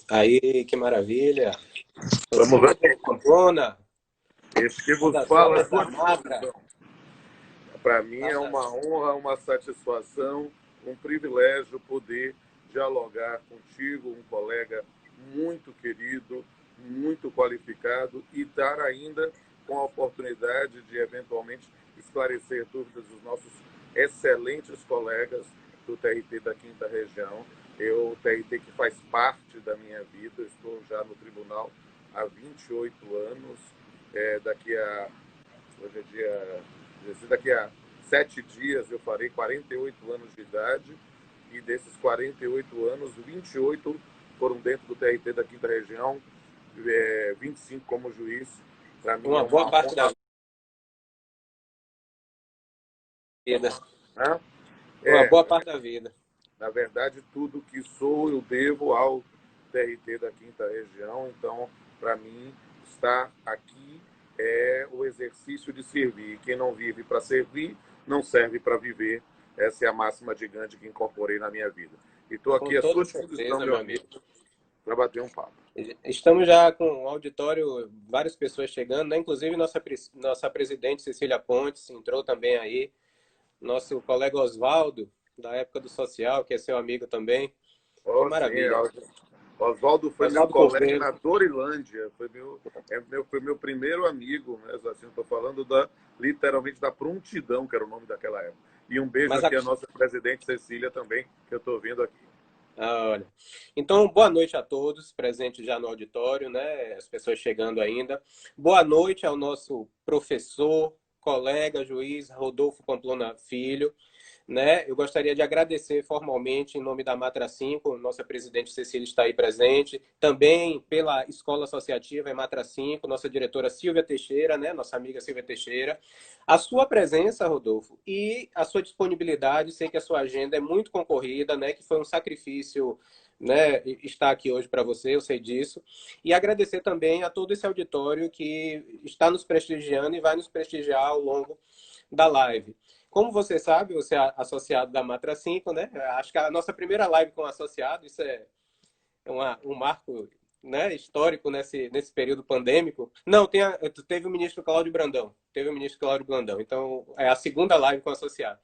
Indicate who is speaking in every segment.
Speaker 1: Aí, que maravilha.
Speaker 2: Vamos lá.
Speaker 1: Rodolfo Pamplona,
Speaker 2: Este que vos
Speaker 1: das
Speaker 2: fala,
Speaker 1: horas da
Speaker 2: sua
Speaker 1: Matra.
Speaker 2: disposição. Para mim é uma
Speaker 1: Saudações.
Speaker 2: honra, uma satisfação, um privilégio poder dialogar contigo, um colega muito querido, muito qualificado e dar ainda com a oportunidade de eventualmente esclarecer dúvidas dos nossos excelentes colegas do TRT da Quinta Região. O TRT que faz parte da minha vida, estou já no tribunal há 28 anos. Daqui a Hoje é daqui a 7 dias eu farei 48 anos de idade e desses 48 anos, 28 foram dentro do TRT da Quinta Região, 25 como juiz. Para mim é
Speaker 1: Uma
Speaker 2: uma
Speaker 1: boa parte da
Speaker 2: honra.
Speaker 1: vida.
Speaker 2: Né?
Speaker 1: Uma
Speaker 2: É,
Speaker 1: boa parte da vida.
Speaker 2: na verdade, tudo que sou eu devo ao TRT da Quinta Região. Então, para mim, estar aqui é o exercício de servir. Quem não vive para servir, não serve para viver. Essa é a máxima de Gandhi que incorporei na minha vida. E estou
Speaker 1: Com
Speaker 2: aqui à sua
Speaker 1: toda
Speaker 2: disposição,
Speaker 1: certeza,
Speaker 2: meu
Speaker 1: meu
Speaker 2: amigo,
Speaker 1: amigo.
Speaker 2: para bater um papo.
Speaker 1: Estamos já com o auditório, várias pessoas chegando, né? Inclusive nossa presidente Cecília Pontes entrou também aí. Nosso colega Oswaldo, da época do Social, que é seu amigo também. Que
Speaker 2: Oh, sim,
Speaker 1: maravilha.
Speaker 2: Oswaldo foi meu
Speaker 1: Oswaldo
Speaker 2: colega
Speaker 1: Cordeiro.
Speaker 2: na Dorilândia, foi meu primeiro amigo, mesmo assim, estou falando literalmente da prontidão, que era o nome daquela época. E um beijo
Speaker 1: Mas a
Speaker 2: aqui à nossa presidente Cecília também, que eu estou vendo aqui.
Speaker 1: Olha. Então, boa noite a todos presentes já no auditório, né? As pessoas chegando ainda. Boa noite ao nosso professor, colega, juiz Rodolfo Pamplona Filho, né? Eu gostaria de agradecer formalmente em nome da Matra 5, nossa presidente Cecília está aí presente, também pela Escola Associativa em Matra 5, nossa diretora Silvia Teixeira, né? Nossa amiga Silvia Teixeira. A sua presença, Rodolfo, e a sua disponibilidade, sei que a sua agenda é muito concorrida, né? Que foi um sacrifício, né, estar aqui hoje para você, eu sei disso. E agradecer também a todo esse auditório que está nos prestigiando e vai nos prestigiar ao longo da live. Como você sabe, você é associado da Matra 5, né? Acho que a nossa primeira live com associado, isso é um marco, né, histórico nesse período pandêmico. Não, teve o ministro Cláudio Brandão. Teve o ministro Cláudio Brandão. Então, é a segunda live com associado.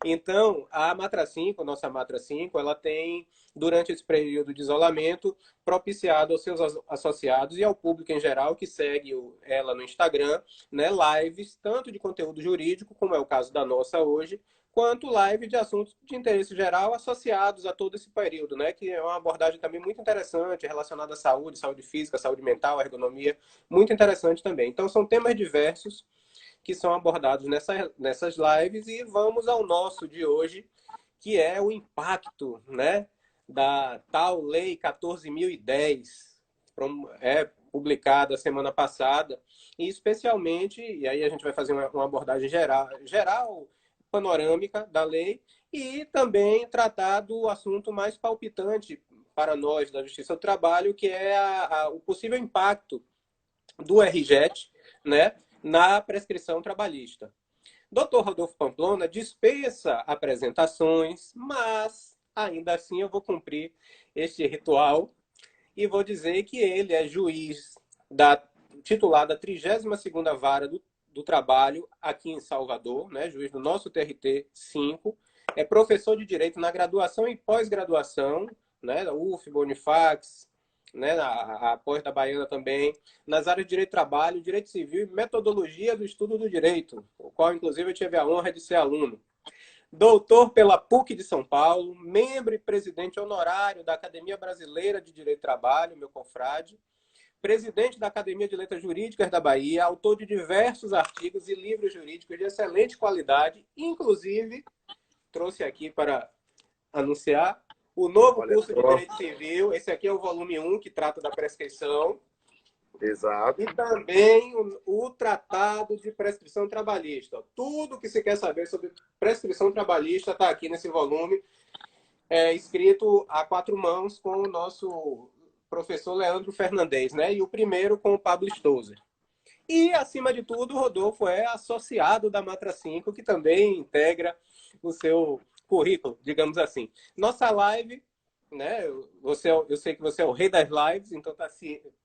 Speaker 1: Então, a Matra 5, nossa Matra 5, ela tem, durante esse período de isolamento, propiciado aos seus associados e ao público em geral que segue ela no Instagram, né, lives, tanto de conteúdo jurídico, como é o caso da nossa hoje, quanto live de assuntos de interesse geral associados a todo esse período, né, que é uma abordagem também muito interessante, relacionada à saúde, saúde física, saúde mental, ergonomia, muito interessante também. Então, são temas diversos que são abordados nessas lives e vamos ao nosso de hoje, que é o impacto, né, da tal Lei 14.010, publicada semana passada, e especialmente, e aí a gente vai fazer uma abordagem geral, panorâmica da lei, e também tratar do assunto mais palpitante para nós da Justiça do Trabalho, que é o possível impacto do RJET, né, na prescrição trabalhista. Dr. Rodolfo Pamplona dispensa apresentações, mas ainda assim eu vou cumprir este ritual e vou dizer que ele é juiz titular da 32ª Vara do Trabalho aqui em Salvador, né, juiz do nosso TRT 5, é professor de Direito na graduação e pós-graduação, né, da UF, Unifax, né, a pós da Baiana também, nas áreas de Direito do Trabalho, Direito Civil e Metodologia do Estudo do Direito, o qual, inclusive, eu tive a honra de ser aluno. Doutor pela PUC de São Paulo, membro e presidente honorário da Academia Brasileira de Direito do Trabalho, meu confrade, presidente da Academia de Letras Jurídicas da Bahia, autor de diversos artigos e livros jurídicos de excelente qualidade, inclusive trouxe aqui para anunciar o novo
Speaker 2: Olha
Speaker 1: curso de
Speaker 2: só,
Speaker 1: Direito Civil. Esse aqui é o volume 1, que trata da prescrição. E
Speaker 2: exato.
Speaker 1: também o Tratado de Prescrição Trabalhista. Tudo que se quer saber sobre prescrição trabalhista está aqui nesse volume, escrito a quatro mãos com o nosso professor Leandro Fernandes, né? E o primeiro com o Pablo Stouzer. E, acima de tudo, o Rodolfo é associado da Matra 5, que também integra o seu currículo, digamos assim. Nossa live né? Eu sei que você é o rei das lives, então está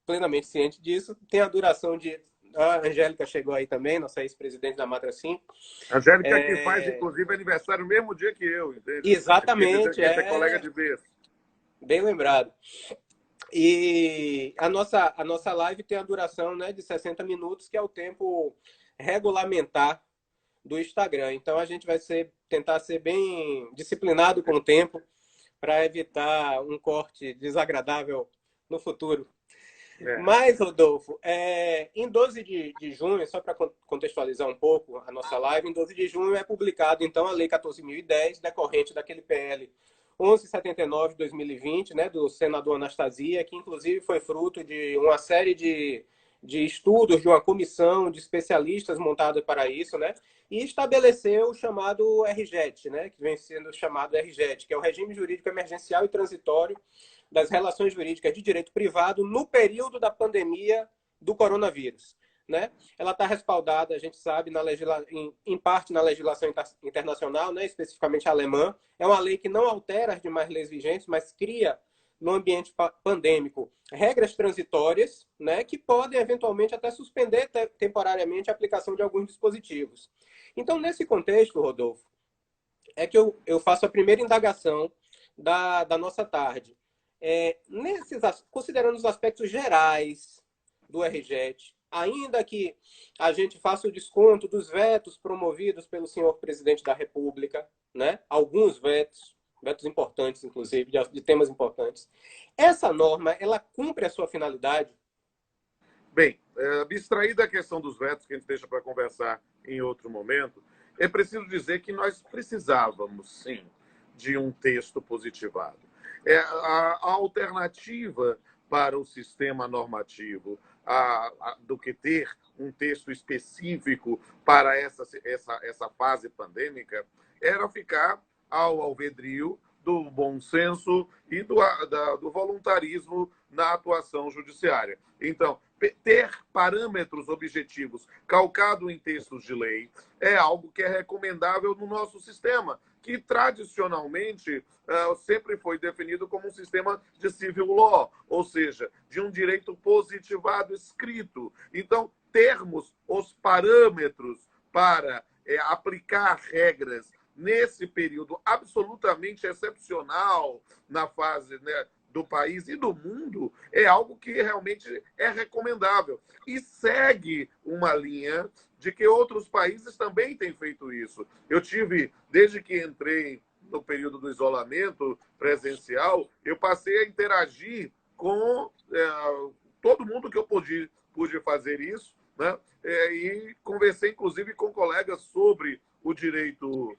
Speaker 1: plenamente ciente disso. Tem a duração de... A Angélica chegou aí também, nossa ex-presidente da Matracim.
Speaker 2: A Angélica que faz, inclusive, aniversário no mesmo dia que eu, entende? Eu fiquei dizendo
Speaker 1: Exatamente,
Speaker 2: que a gente é colega de vez.
Speaker 1: bem lembrado. E a nossa live tem a duração, né, de 60 minutos, que é o tempo regulamentar do Instagram. Então a gente vai tentar ser bem disciplinado com o tempo para evitar um corte desagradável no futuro.
Speaker 2: É.
Speaker 1: Mas, Rodolfo, em 12 de junho, só para contextualizar um pouco a nossa live, em 12 de junho é publicado, então, a Lei 14.010, decorrente daquele PL 1179 de 2020, né, do senador Anastasia, que inclusive foi fruto de uma série de estudos de uma comissão de especialistas montada para isso, né, e estabeleceu o chamado RJET, né, que vem sendo chamado RJET, que é o Regime Jurídico Emergencial e Transitório das Relações Jurídicas de Direito Privado no período da pandemia do coronavírus. Né? Ela está respaldada, a gente sabe, em parte na legislação internacional, né? Especificamente alemã. É uma lei que não altera as demais leis vigentes, mas cria, no ambiente pandêmico, regras transitórias, né? Que podem, eventualmente, até suspender temporariamente a aplicação de alguns dispositivos. Então, nesse contexto, Rodolfo, é que eu faço a primeira indagação da nossa tarde. Considerando os aspectos gerais do RJET, ainda que a gente faça o desconto dos vetos promovidos pelo senhor presidente da República, né? Alguns vetos importantes, inclusive, de temas importantes. Essa norma, ela cumpre a sua finalidade?
Speaker 2: Bem, abstrair da questão dos vetos, que a gente deixa para conversar em outro momento, é preciso dizer que nós precisávamos, sim, de um texto positivado. A alternativa para o sistema normativo do que ter um texto específico para essa fase pandêmica era ficar ao alvedrio do bom senso e do voluntarismo na atuação judiciária. Então, ter parâmetros objetivos calcado em textos de lei é algo que é recomendável no nosso sistema, que tradicionalmente sempre foi definido como um sistema de civil law, ou seja, de um direito positivado escrito. Então, termos os parâmetros para aplicar regras nesse período absolutamente excepcional na fase, né, do país e do mundo, é algo que realmente é recomendável. E segue uma linha de que outros países também têm feito isso. Eu tive, desde que entrei no período do isolamento presencial, eu passei a interagir com todo mundo que eu pude fazer isso, né? E conversei, inclusive, com colegas sobre o direito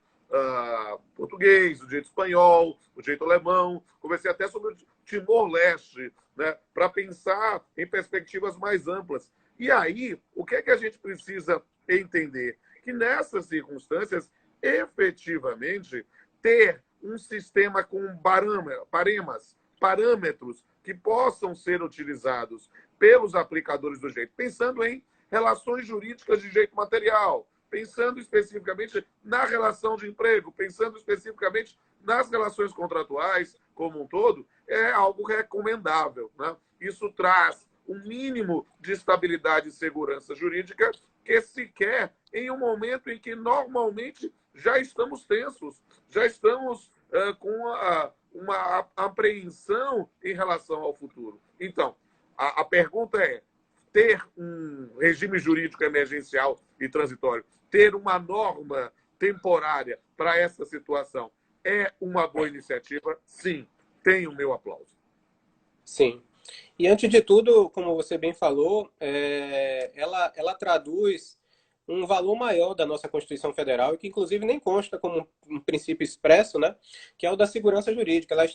Speaker 2: português, o direito espanhol, o direito alemão. Conversei até sobre o Timor-Leste, né, para pensar em perspectivas mais amplas. E aí, o que é que a gente precisa entender? Que nessas circunstâncias, efetivamente, ter um sistema com parâmetros que possam ser utilizados pelos aplicadores do direito, pensando em relações jurídicas de direito material, pensando especificamente na relação de emprego, pensando especificamente nas relações contratuais como um todo, é algo recomendável, né? Isso traz um mínimo de estabilidade e segurança jurídica que se quer em um momento em que normalmente já estamos tensos, já estamos com uma apreensão em relação ao futuro. Então, a pergunta é: ter um regime jurídico emergencial e transitório, ter uma norma temporária para essa situação, é uma boa iniciativa? Sim, tem o meu aplauso.
Speaker 1: Sim. E antes de tudo, como você bem falou, ela traduz um valor maior da nossa Constituição Federal e que inclusive nem consta como um princípio expresso, né? Que é o da segurança jurídica. Ela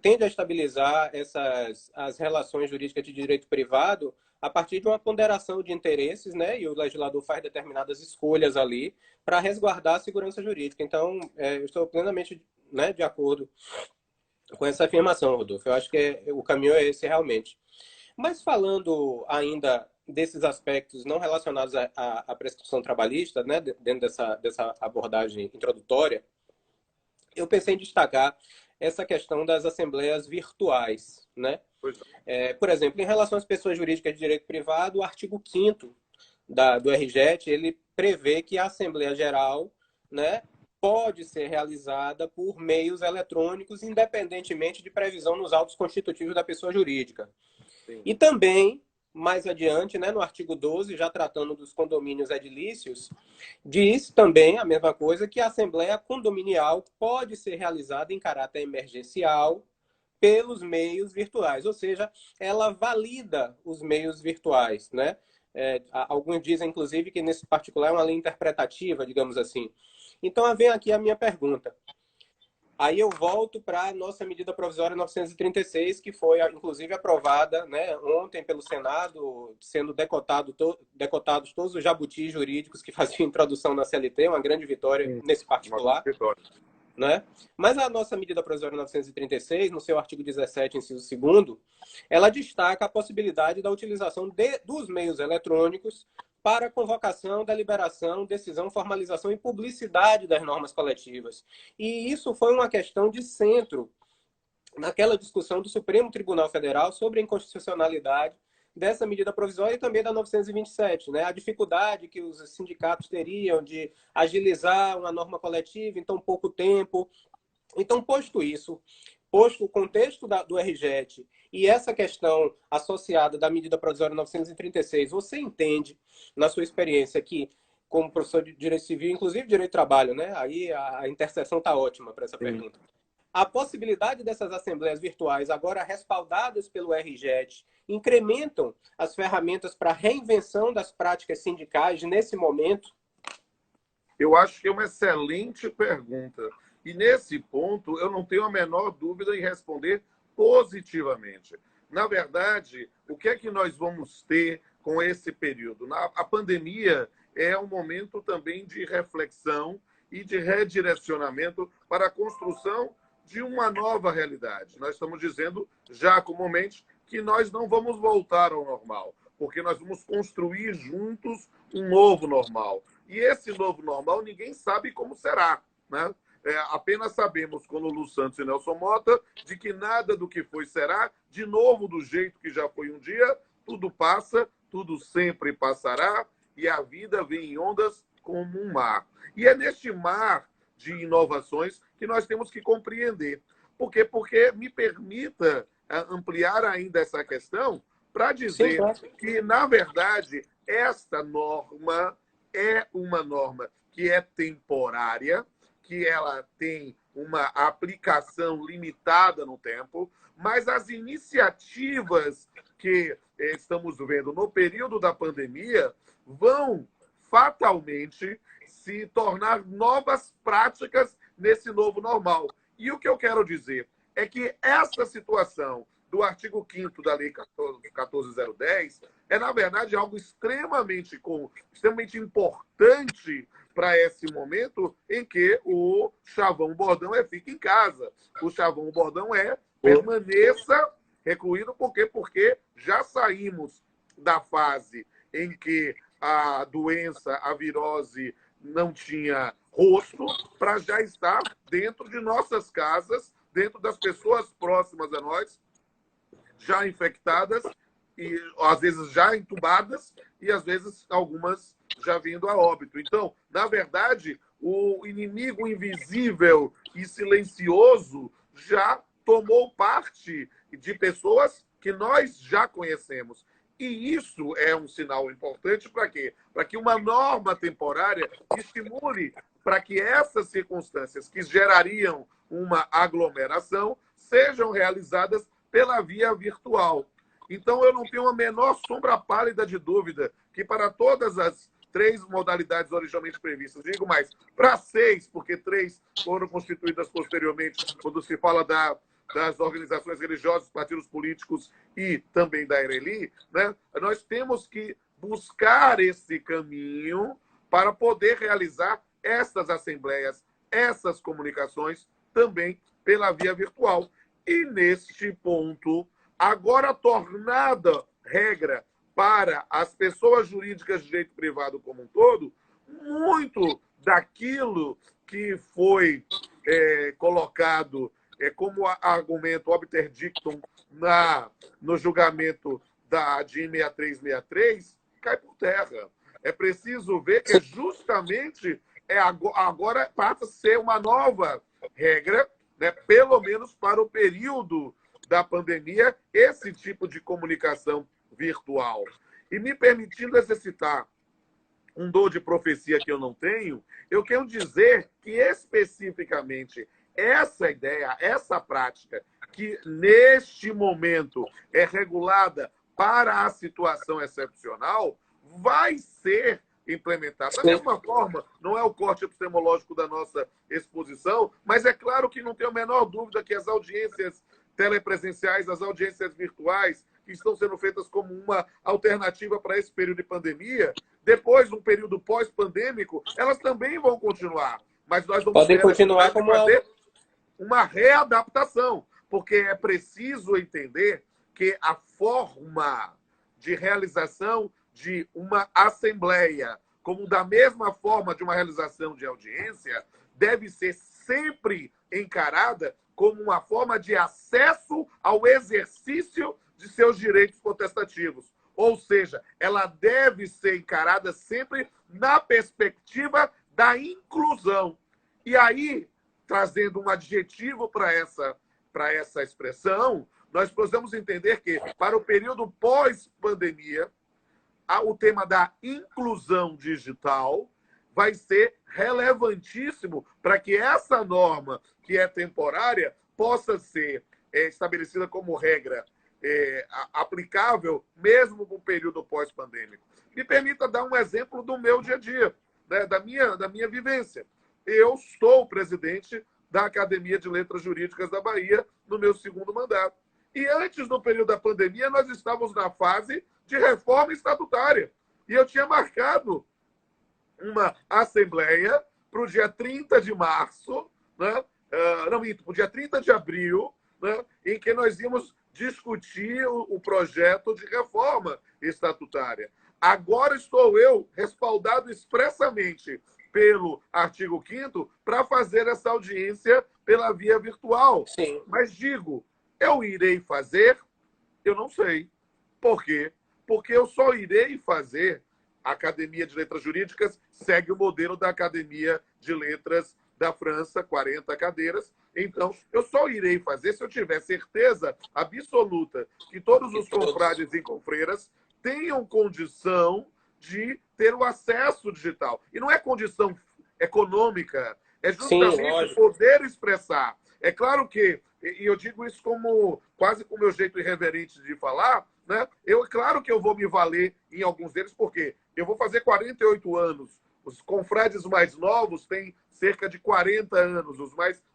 Speaker 1: tende a estabilizar as relações jurídicas de direito privado a partir de uma ponderação de interesses, né? E o legislador faz determinadas escolhas ali para resguardar a segurança jurídica. Então, eu estou plenamente, né, de acordo com essa afirmação, Rodolfo. Eu acho que o caminho é esse realmente. Mas falando ainda desses aspectos não relacionados à prescrição trabalhista, né, dentro dessa abordagem introdutória, eu pensei em destacar essa questão das assembleias virtuais, né?
Speaker 2: Pois
Speaker 1: Por exemplo, em relação às pessoas jurídicas de direito privado, o artigo 5º do RJET, ele prevê que a Assembleia Geral, né, pode ser realizada por meios eletrônicos, independentemente de previsão nos autos constitutivos da pessoa jurídica.
Speaker 2: sim.
Speaker 1: E também, mais adiante, né, no artigo 12, já tratando dos condomínios edilícios, diz também a mesma coisa, que a Assembleia Condominial pode ser realizada em caráter emergencial pelos meios virtuais, ou seja, ela valida os meios virtuais, né? Alguns dizem, inclusive, que nesse particular é uma lei interpretativa, digamos assim. Então, vem aqui a minha pergunta. Aí eu volto para a nossa medida provisória 936, que foi, inclusive, aprovada, né, ontem pelo Senado, sendo decotados todos os jabutis jurídicos que faziam introdução na CLT, uma grande vitória
Speaker 2: Sim,
Speaker 1: nesse
Speaker 2: uma
Speaker 1: particular.
Speaker 2: vitória.
Speaker 1: Né? Mas a nossa medida provisória 936, no seu artigo 17, inciso 2º, ela destaca a possibilidade da utilização dos meios eletrônicos para convocação, deliberação, decisão, formalização e publicidade das normas coletivas. E isso foi uma questão de centro naquela discussão do Supremo Tribunal Federal sobre a inconstitucionalidade dessa medida provisória e também da 927, né? A dificuldade que os sindicatos teriam de agilizar uma norma coletiva em tão pouco tempo. Então, posto isso, posto o contexto do RJET e essa questão associada da medida provisória 936, você entende, na sua experiência, que, como professor de Direito Civil, inclusive Direito do Trabalho, né? Aí a interseção está ótima para essa
Speaker 2: Sim.
Speaker 1: pergunta. A possibilidade dessas assembleias virtuais, agora respaldadas pelo RJET, incrementam as ferramentas para a reinvenção das práticas sindicais nesse momento?
Speaker 2: Eu acho que é uma excelente pergunta. E nesse ponto, eu não tenho a menor dúvida em responder positivamente. Na verdade, o que é que nós vamos ter com esse período? A pandemia é um momento também de reflexão e de redirecionamento para a construção de uma nova realidade. Nós estamos dizendo já comumente que nós não vamos voltar ao normal, porque nós vamos construir juntos um novo normal. E esse novo normal ninguém sabe como será, né? Apenas sabemos, como o Lu Santos e Nelson Mota, de que nada do que foi será, de novo do jeito que já foi um dia, tudo passa, tudo sempre passará, e a vida vem em ondas como um mar. E é neste mar de inovações que nós temos que compreender. Por quê? Porque me permita ampliar ainda essa questão para
Speaker 1: Sim,
Speaker 2: dizer
Speaker 1: claro.
Speaker 2: que, na verdade, esta norma é uma norma que é temporária, que ela tem uma aplicação limitada no tempo, mas as iniciativas que estamos vendo no período da pandemia vão fatalmente se tornar novas práticas nesse novo normal. E o que eu quero dizer é que essa situação do artigo 5º da Lei 14.010 é, na verdade, algo extremamente importante para esse momento em que o chavão bordão fica em casa. O chavão bordão permaneça recluído. Por quê? Porque já saímos da fase em que a doença, a virose, não tinha rosto, para já estar dentro de nossas casas, dentro das pessoas próximas a nós, já infectadas, e às vezes já entubadas, e às vezes algumas já vindo a óbito. Então, na verdade, o inimigo invisível e silencioso já tomou parte de pessoas que nós já conhecemos. E isso é um sinal importante para quê? Para que uma norma temporária estimule para que essas circunstâncias que gerariam uma aglomeração sejam realizadas pela via virtual. Então, eu não tenho a menor sombra pálida de dúvida que para todas as 3 modalidades originalmente previstas, digo mais, para 6, porque 3 foram constituídas posteriormente, quando se fala das organizações religiosas, partidos políticos e também da ERELI, né? Nós temos que buscar esse caminho para poder realizar essas assembleias, essas comunicações também pela via virtual. E neste ponto, agora tornada regra para as pessoas jurídicas de direito privado como um todo, muito daquilo que foi colocado como argumento obter dictum no julgamento de 6363, cai por terra. É preciso ver que justamente agora passa a ser uma nova regra, né, pelo menos para o período da pandemia, esse tipo de comunicação virtual. E me permitindo exercitar um dom de profecia que eu não tenho, eu quero dizer que especificamente essa ideia, essa prática, que neste momento é regulada para a situação excepcional, vai ser implementada. Da mesma forma, não é o corte epistemológico da nossa exposição, mas é claro que não tenho a menor dúvida que as audiências telepresenciais, as audiências virtuais, que estão sendo feitas como uma alternativa para esse período de pandemia, depois, no período pós-pandêmico, elas também vão continuar. Mas nós vamos
Speaker 1: Podem
Speaker 2: ter a
Speaker 1: continuar
Speaker 2: necessidade de
Speaker 1: como
Speaker 2: fazer uma readaptação, porque é preciso entender que a forma de realização de uma assembleia, como da mesma forma de uma realização de audiência, deve ser sempre encarada como uma forma de acesso ao exercício de seus direitos potestativos. Ou seja, ela deve ser encarada sempre na perspectiva da inclusão. E aí, trazendo um adjetivo para essa expressão, nós precisamos entender que, para o período pós-pandemia, o tema da inclusão digital vai ser relevantíssimo para que essa norma, que é temporária, possa ser estabelecida como regra aplicável mesmo no período pós-pandêmico. Me permita dar um exemplo do meu dia a dia, né, da minha vivência. Eu sou o presidente da Academia de Letras Jurídicas da Bahia no meu segundo mandato. E antes do período da pandemia, nós estávamos na fase de reforma estatutária. E eu tinha marcado uma assembleia para o dia 30 de março, né? Não, para o dia 30 de abril, né? Em que nós íamos discutir o projeto de reforma estatutária. Agora estou eu respaldado expressamente pelo artigo 5º para fazer essa audiência pela via virtual.
Speaker 1: Sim.
Speaker 2: Mas digo, eu irei fazer? Eu não sei. Por quê? Porque eu só irei fazer. A Academia de Letras Jurídicas segue o modelo da Academia de Letras da França, 40 cadeiras. Então, eu só irei fazer se eu tiver certeza absoluta que todos os confrades e confreiras tenham condição de ter o acesso digital. E não é condição econômica, é justamente poder expressar. É claro que, e eu digo isso como quase com o meu jeito irreverente de falar, né? Claro que eu vou me valer em alguns deles, porque eu vou fazer 48 anos. Os confrades mais novos têm cerca de 40 anos,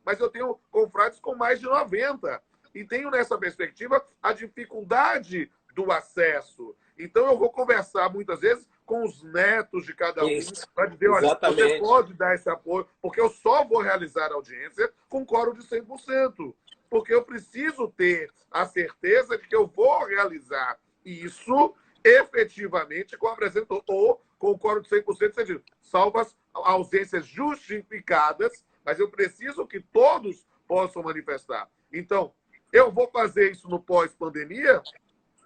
Speaker 2: mas eu tenho confrades com mais de 90. E tenho nessa perspectiva a dificuldade do acesso. Então eu vou conversar muitas vezes com os netos de cada um para dizer, olha, você pode dar esse apoio, porque eu só vou realizar a audiência com quórum de 100%. Porque eu preciso ter a certeza de que eu vou realizar isso efetivamente com a presença ou com o quórum de 100%, salvo as ausências justificadas, mas eu preciso que todos possam manifestar. Então, eu vou fazer isso no pós-pandemia?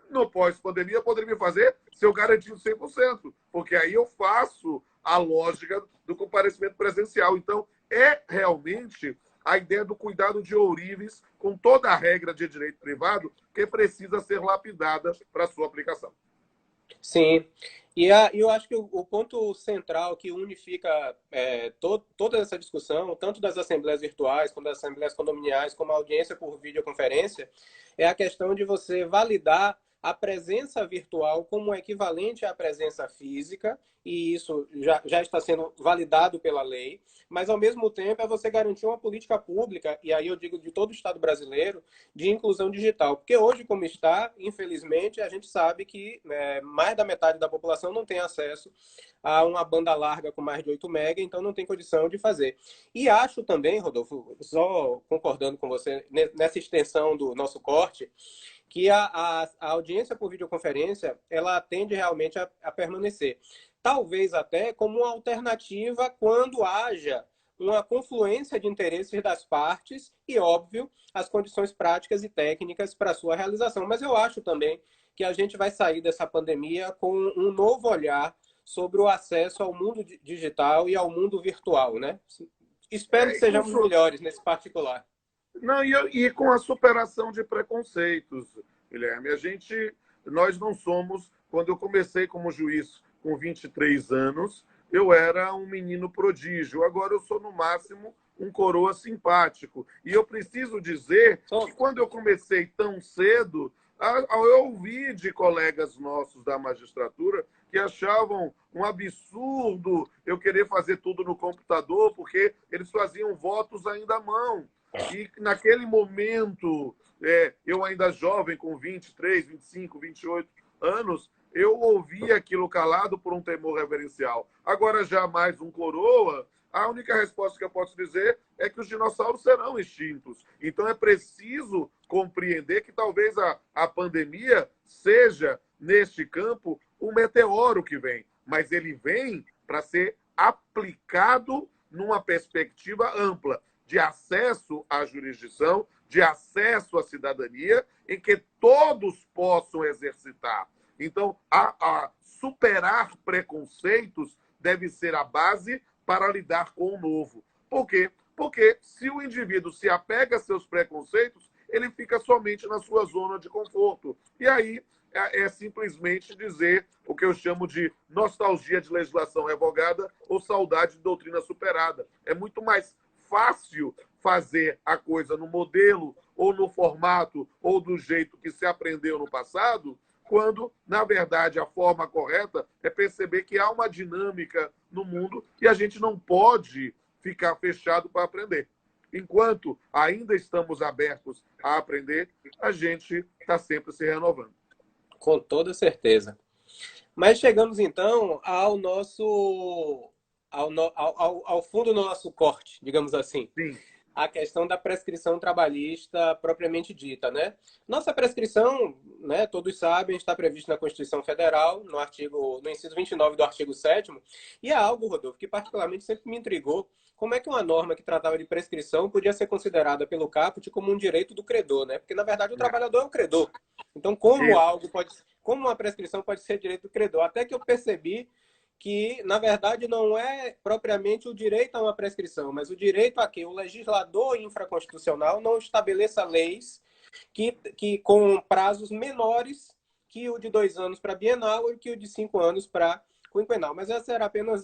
Speaker 2: No pós-pandemia, eu poderia me fazer se eu garantir 100%, porque aí eu faço a lógica do comparecimento presencial. Então, é realmente a ideia do cuidado de ourives com toda a regra de direito privado que precisa ser lapidada para a sua aplicação.
Speaker 1: Sim. E eu acho que o ponto central que unifica toda essa discussão, tanto das assembleias virtuais, como das assembleias condominiais, como a audiência por videoconferência, é a questão de você validar a presença virtual como equivalente à presença física, e isso já está sendo validado pela lei, mas, ao mesmo tempo, é você garantir uma política pública, e aí eu digo de todo o Estado brasileiro, de inclusão digital. Porque hoje, como está, infelizmente, a gente sabe que mais da metade da população não tem acesso a uma banda larga com mais de 8 MB, então não tem condição de fazer. E acho também, Rodolfo, só concordando com você, nessa extensão do nosso corte, que a audiência por videoconferência, ela tende realmente a permanecer. Talvez até como uma alternativa quando haja uma confluência de interesses das partes e, óbvio, as condições práticas e técnicas para a sua realização. Mas eu acho também que a gente vai sair dessa pandemia com um novo olhar sobre o acesso ao mundo digital e ao mundo virtual, né? Espero que sejamos melhores nesse particular.
Speaker 2: Não, e com a superação de preconceitos, Guilherme. Nós não somos. Quando eu comecei como juiz com 23 anos, eu era um menino prodígio. Agora eu sou, no máximo, um coroa simpático. E eu preciso dizer que quando eu comecei tão cedo, eu ouvi de colegas nossos da magistratura que achavam um absurdo eu querer fazer tudo no computador, porque eles faziam votos ainda à mão. E naquele momento, eu ainda jovem, com 23, 25, 28 anos, eu ouvi aquilo calado por um temor reverencial. Agora, já mais um coroa, a única resposta que eu posso dizer é que os dinossauros serão extintos. Então, é preciso compreender que talvez a pandemia seja, neste campo, um meteoro que vem. Mas ele vem para ser aplicado numa perspectiva ampla de acesso à jurisdição, de acesso à cidadania, em que todos possam exercitar. Então, a superar preconceitos deve ser a base para lidar com o novo. Por quê? Porque se o indivíduo se apega a seus preconceitos, ele fica somente na sua zona de conforto. E aí é simplesmente dizer o que eu chamo de nostalgia de legislação revogada ou saudade de doutrina superada. É muito mais fácil fazer a coisa no modelo ou no formato ou do jeito que se aprendeu no passado, quando, na verdade, a forma correta é perceber que há uma dinâmica no mundo e a gente não pode ficar fechado para aprender. Enquanto ainda estamos abertos a aprender, a gente está sempre se renovando.
Speaker 1: Com toda certeza. Mas chegamos, então, ao nosso... ao fundo do nosso corte, digamos assim.
Speaker 2: Sim.
Speaker 1: A questão da prescrição trabalhista propriamente dita, né? Nossa prescrição, né, todos sabem, está prevista na Constituição Federal, no inciso 29 do artigo 7º, e é algo, Rodolfo, que particularmente sempre me intrigou. Como é que uma norma que tratava de prescrição podia ser considerada pelo caput como um direito do credor, né? Porque, na verdade, o trabalhador é o credor. Então, como uma prescrição pode ser direito do credor? Até que eu percebi que, na verdade, não é propriamente o direito a uma prescrição, mas o direito a que o legislador infraconstitucional não estabeleça leis que com prazos menores que o de 2 anos para bienal e que o de 5 anos para quinquenal. Mas essa era apenas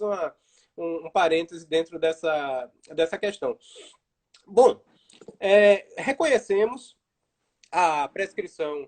Speaker 1: um parêntese dentro dessa questão. Bom, reconhecemos a prescrição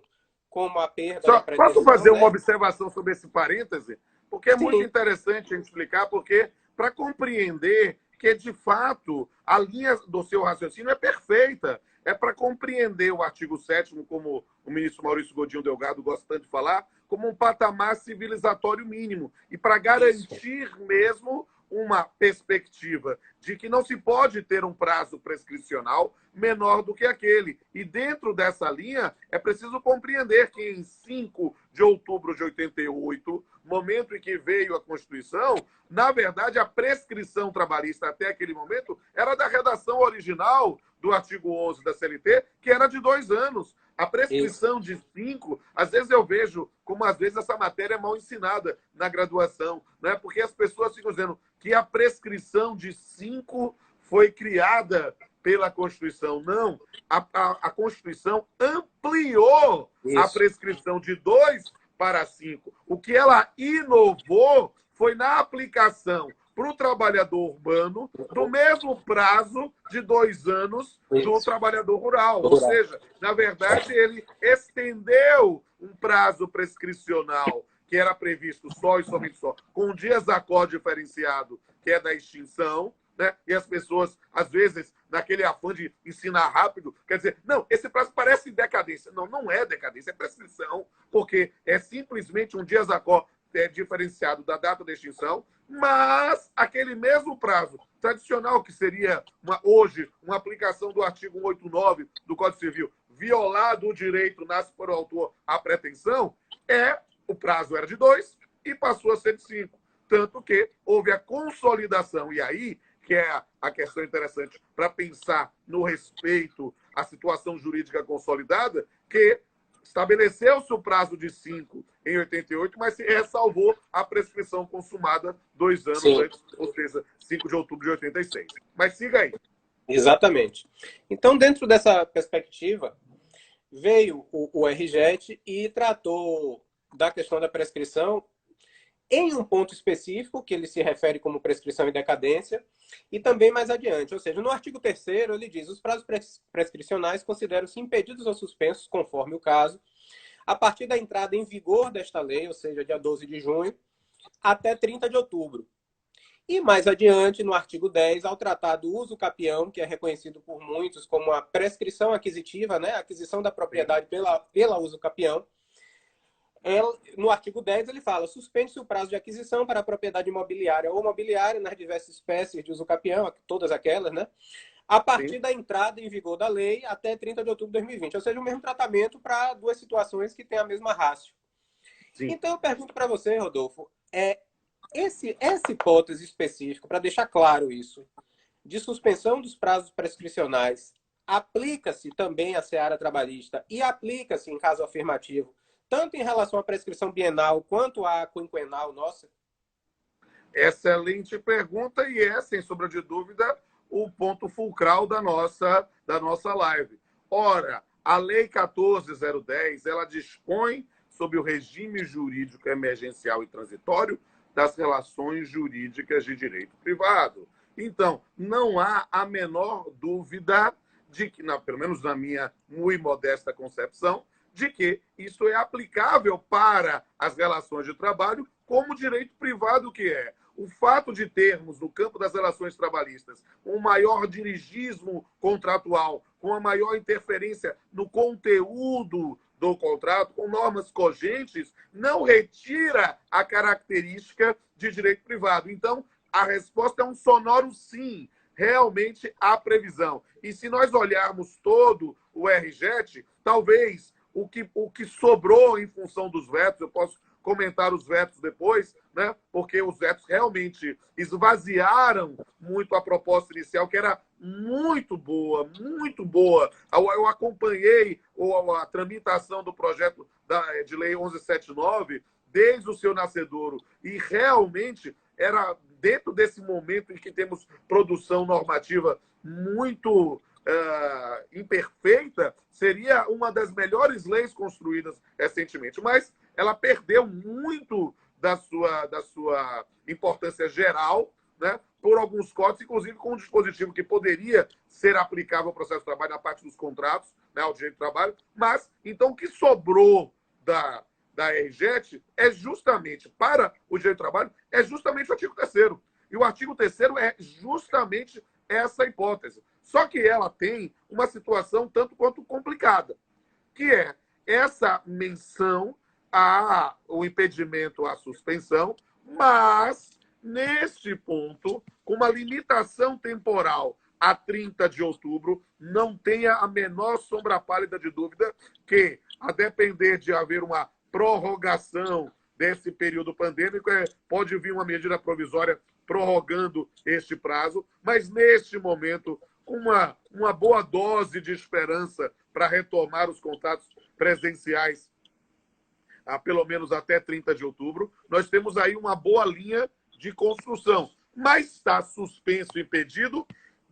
Speaker 1: como a perda da pretensão.
Speaker 2: Posso fazer uma observação sobre esse parêntese? Porque é muito interessante a gente explicar, porque para compreender que, de fato, a linha do seu raciocínio é perfeita. É para compreender o artigo 7º, como o ministro Maurício Godinho Delgado gosta tanto de falar, como um patamar civilizatório mínimo. E para garantir mesmo uma perspectiva de que não se pode ter um prazo prescricional menor do que aquele. E dentro dessa linha, é preciso compreender que em 5 de outubro de 88, momento em que veio a Constituição, na verdade, a prescrição trabalhista até aquele momento era da redação original do artigo 11 da CLT, que era de 2 anos. A prescrição de 5, às vezes eu vejo como, às vezes, essa matéria é mal ensinada na graduação, né? Porque as pessoas ficam dizendo que a prescrição de 5 foi criada pela Constituição. Não, a Constituição ampliou a prescrição de 2 para 5. O que ela inovou foi na aplicação para o trabalhador urbano do mesmo prazo de 2 anos do trabalhador rural. Ou seja, na verdade, ele estendeu um prazo prescricional que era previsto só e somente só, com um desacordo diferenciado, que é da extinção, né? E as pessoas, às vezes, naquele afã de ensinar rápido, quer dizer, não, esse prazo parece decadência. Não, não é decadência, é prescrição, porque é simplesmente um desacordo diferenciado da data da extinção, mas aquele mesmo prazo tradicional, que seria hoje uma aplicação do artigo 189 do Código Civil, violado o direito, nasce por autor a pretensão, o prazo era de 2 e passou a ser de 5. Tanto que houve a consolidação, e aí que é a questão interessante para pensar no respeito à situação jurídica consolidada, que estabeleceu-se o prazo de 5 em 88, mas se ressalvou a prescrição consumada 2 anos
Speaker 1: Sim,
Speaker 2: antes, ou seja, 5 de outubro de 86. Mas siga aí.
Speaker 1: exatamente. Então, dentro dessa perspectiva, veio o RJET e tratou da questão da prescrição em um ponto específico, que ele se refere como prescrição e decadência, e também mais adiante. Ou seja, no artigo 3º, ele diz: os prazos prescricionais consideram-se impedidos ou suspensos, conforme o caso, a partir da entrada em vigor desta lei, ou seja, dia 12 de junho, até 30 de outubro. E mais adiante, no artigo 10, ao tratar do uso capião, que é reconhecido por muitos como a prescrição aquisitiva, né, a aquisição da propriedade pela uso capião, no artigo 10 ele fala: suspende-se o prazo de aquisição para a propriedade imobiliária ou mobiliária nas diversas espécies de uso capião, todas aquelas, né, a partir da entrada em vigor da lei até 30 de outubro de 2020. Ou seja, o mesmo tratamento para duas situações que têm a mesma ratio.
Speaker 2: Sim.
Speaker 1: Então eu pergunto para você, Rodolfo, essa hipótese específica, para deixar claro isso, de suspensão dos prazos prescricionais, aplica-se também à seara trabalhista e aplica-se, em caso afirmativo, tanto em relação à prescrição bienal quanto à quinquenal nossa?
Speaker 2: Excelente pergunta e é, sem sombra de dúvida, o ponto fulcral da nossa live. Ora, a Lei 14.010, ela dispõe sobre o regime jurídico emergencial e transitório das relações jurídicas de direito privado. Então, não há a menor dúvida de que, pelo menos na minha muito modesta concepção, de que isso é aplicável para as relações de trabalho como direito privado que é. O fato de termos, no campo das relações trabalhistas, um maior dirigismo contratual, com a maior interferência no conteúdo do contrato, com normas cogentes, não retira a característica de direito privado. Então, a resposta é um sonoro sim. Realmente há previsão. E se nós olharmos todo o RJET, talvez o que sobrou em função dos vetos, eu posso comentar os vetos depois, né? Porque os vetos realmente esvaziaram muito a proposta inicial, que era muito boa, muito boa. Eu acompanhei a tramitação do projeto de lei 1179 desde o seu nascedouro, e realmente era dentro desse momento em que temos produção normativa muito imperfeita, seria uma das melhores leis construídas recentemente. Mas ela perdeu muito da sua importância geral, né, por alguns cortes, inclusive com um dispositivo que poderia ser aplicável ao processo de trabalho na parte dos contratos, né, ao direito do trabalho. Mas, então, o que sobrou da RJET é justamente, para o direito do trabalho, é justamente o artigo 3º. E o artigo 3º é justamente essa hipótese. Só que ela tem uma situação tanto quanto complicada, que é essa menção ao impedimento à suspensão, mas, neste ponto, com uma limitação temporal a 30 de outubro, não tenha a menor sombra pálida de dúvida que, a depender de haver uma prorrogação desse período pandêmico, pode vir uma medida provisória prorrogando este prazo, mas, neste momento, com uma boa dose de esperança para retomar os contatos presenciais, pelo menos até 30 de outubro, nós temos aí uma boa linha de construção. Mas está suspenso e impedido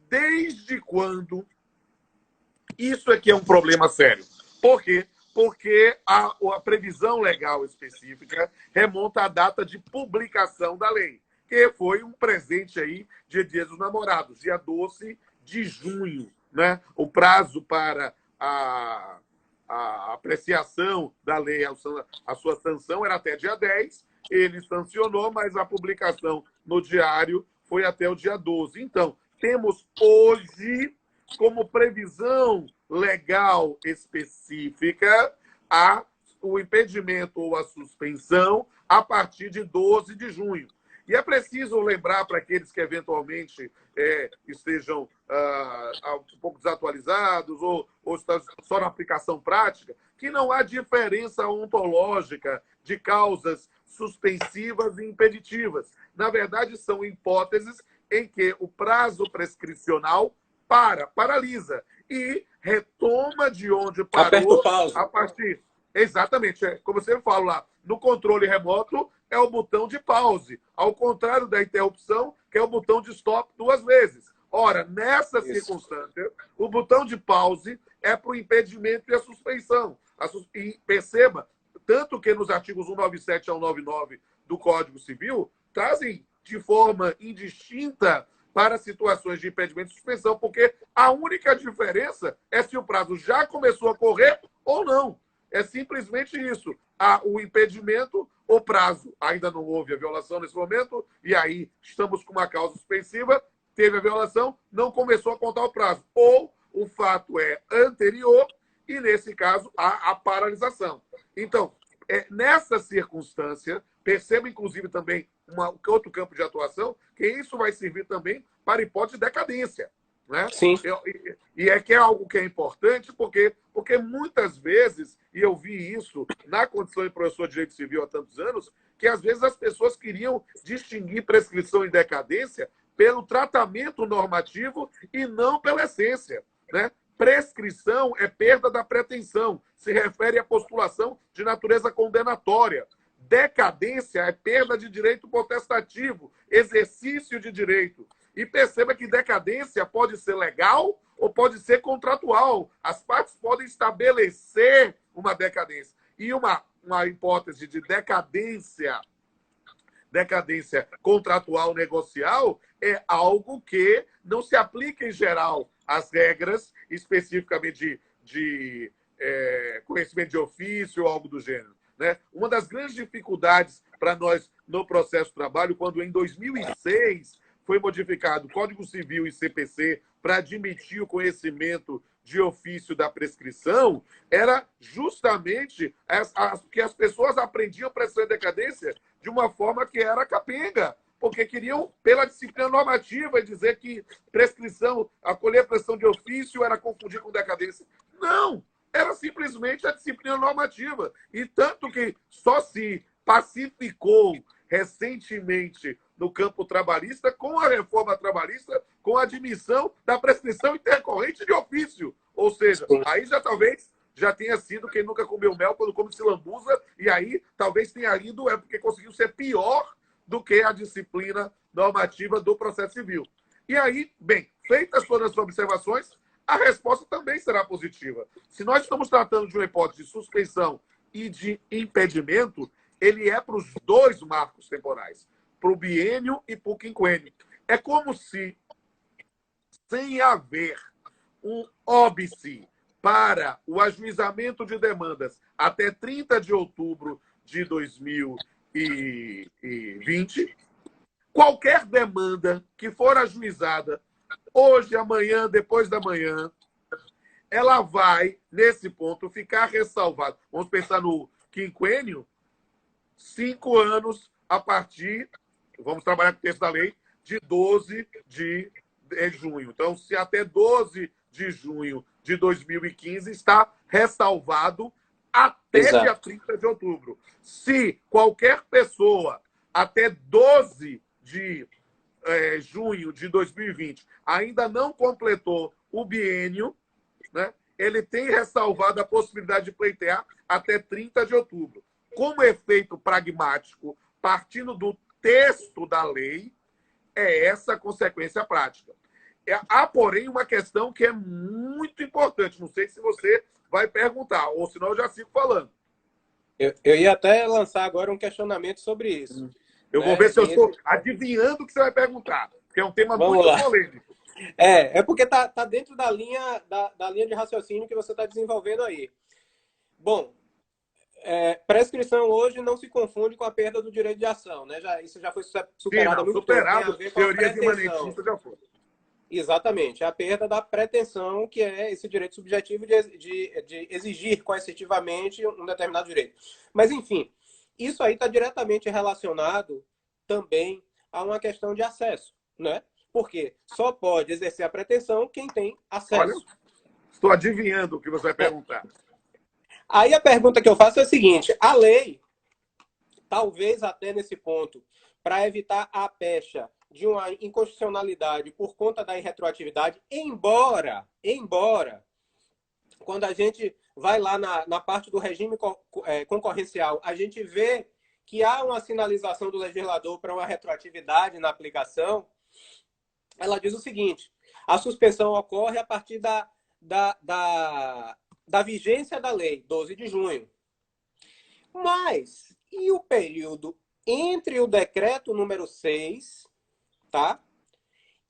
Speaker 2: desde quando? Isso aqui é um problema sério. Por quê? Porque a previsão legal específica remonta à data de publicação da lei, que foi um presente aí de Dia dos Namorados, dia 12 de junho, né? O prazo para a apreciação da lei, a sua sanção era até dia 10, ele sancionou, mas a publicação no diário foi até o dia 12. Então, temos hoje, como previsão legal específica, o impedimento ou a suspensão a partir de 12 de junho. E é preciso lembrar para aqueles que eventualmente estejam um pouco desatualizados ou estão só na aplicação prática, que não há diferença ontológica de causas suspensivas e impeditivas. Na verdade, são hipóteses em que o prazo prescricional paralisa e retoma de onde
Speaker 1: Aperta o
Speaker 2: parou
Speaker 1: pause.
Speaker 2: a partir. Exatamente. Como você fala lá, no controle remoto é o botão de pause, ao contrário da interrupção, que é o botão de stop 2 vezes. Ora, nessa circunstância, o botão de pause é para o impedimento e a suspensão. E perceba, tanto que nos artigos 197 ao 199 do Código Civil, trazem de forma indistinta para situações de impedimento e suspensão, porque a única diferença é se o prazo já começou a correr ou não. É simplesmente isso. O impedimento, o prazo, ainda não houve a violação nesse momento, e aí estamos com uma causa suspensiva, teve a violação, não começou a contar o prazo. Ou o fato é anterior, e nesse caso, há a paralisação. Então, nessa circunstância, perceba inclusive também outro campo de atuação, que isso vai servir também para hipótese de decadência. Né?
Speaker 1: Sim.
Speaker 2: E é que é algo que é importante, porque muitas vezes, e eu vi isso na condição de professor de Direito Civil há tantos anos, que às vezes as pessoas queriam distinguir prescrição e decadência pelo tratamento normativo e não pela essência. Né? Prescrição é perda da pretensão, se refere à postulação de natureza condenatória. Decadência é perda de direito potestativo, exercício de direito. E perceba que decadência pode ser legal ou pode ser contratual. As partes podem estabelecer uma decadência. E uma hipótese de decadência contratual negocial é algo que não se aplica em geral às regras, especificamente de conhecimento de ofício ou algo do gênero. Né? Uma das grandes dificuldades para nós no processo de trabalho, quando em 2006 foi modificado o Código Civil e CPC para admitir o conhecimento de ofício da prescrição, era justamente que as pessoas aprendiam prescrição e decadência de uma forma que era capenga, porque queriam, pela disciplina normativa, dizer que prescrição, acolher a prescrição de ofício era confundir com decadência. Não! Era simplesmente a disciplina normativa. E tanto que só se pacificou recentemente no campo trabalhista, com a reforma trabalhista, com a admissão da prescrição intercorrente de ofício. Ou seja, aí já talvez já tenha sido quem nunca comeu mel quando come se lambuza, e aí talvez tenha ido porque conseguiu ser pior do que a disciplina normativa do processo civil. E aí, bem, feitas todas as observações, a resposta também será positiva. Se nós estamos tratando de uma hipótese de suspensão e de impedimento, ele é para os dois marcos temporais, para o biênio e para o quinquênio. É como se, sem haver um óbice para o ajuizamento de demandas até 30 de outubro de 2020, qualquer demanda que for ajuizada hoje, amanhã, depois da manhã, ela vai, nesse ponto, ficar ressalvada. Vamos pensar no quinquênio, 5 anos a partir, vamos trabalhar com o texto da lei, de 12 de junho. Então, se até 12 de junho de 2015 está ressalvado até dia 30 de outubro. Se qualquer pessoa até 12 de junho de 2020 ainda não completou o biênio, né, ele tem ressalvado a possibilidade de pleitear até 30 de outubro. Como efeito pragmático, partindo do texto da lei, é essa a consequência prática. Há, porém, uma questão que é muito importante. Não sei se você vai perguntar, ou senão eu já sigo falando.
Speaker 1: Eu ia até lançar agora um questionamento sobre isso.
Speaker 2: Eu vou ver se eu estou adivinhando o que você vai perguntar, porque é um tema muito polêmico.
Speaker 1: É porque tá dentro da linha de raciocínio que você está desenvolvendo aí. Bom, prescrição hoje não se confunde com a perda do direito de ação, né? Isso já foi superado há muito tempo. Tem a ver com a pretensão.
Speaker 2: Já foi.
Speaker 1: Exatamente, a perda da pretensão, que é esse direito subjetivo de exigir coercitivamente um determinado direito. Mas, enfim, isso aí está diretamente relacionado também a uma questão de acesso, né? Porque só pode exercer a pretensão quem tem acesso.
Speaker 2: Olha, estou adivinhando o que você vai perguntar.
Speaker 1: Aí a pergunta que eu faço é a seguinte: a lei, talvez até nesse ponto, para evitar a pecha, de uma inconstitucionalidade por conta da irretroatividade, embora, quando a gente vai lá na parte do regime concorrencial, a gente vê que há uma sinalização do legislador para uma retroatividade na aplicação. Ela diz o seguinte: a suspensão ocorre a partir da vigência da lei, 12 de junho. Mas, e o período entre o decreto número 6, tá?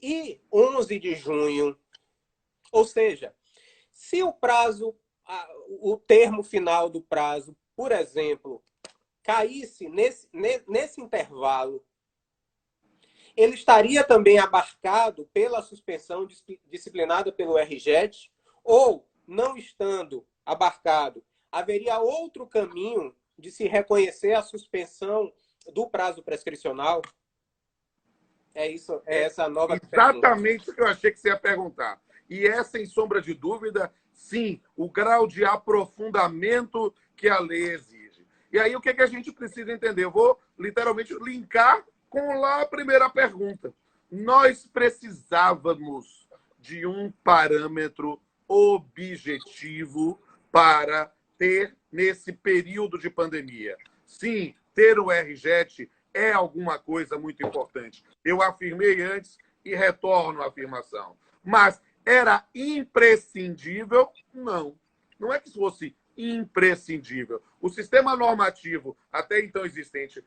Speaker 1: E 11 de junho? Ou seja, se o prazo, o termo final do prazo, por exemplo, caísse nesse intervalo, ele estaria também abarcado pela suspensão disciplinada pelo RJET, ou, não estando abarcado, haveria outro caminho de se reconhecer a suspensão do prazo prescricional? É isso, é essa nova
Speaker 2: exatamente o que eu achei que você ia perguntar. E é, sem sombra de dúvida, sim, o grau de aprofundamento que a lei exige. E aí, o que a gente precisa entender? Eu vou, literalmente, linkar com lá a primeira pergunta. Nós precisávamos de um parâmetro objetivo para ter nesse período de pandemia. Sim, ter o RJET é alguma coisa muito importante. Eu afirmei antes e retorno à afirmação. Mas era imprescindível? Não. Não é que fosse imprescindível. O sistema normativo, até então existente,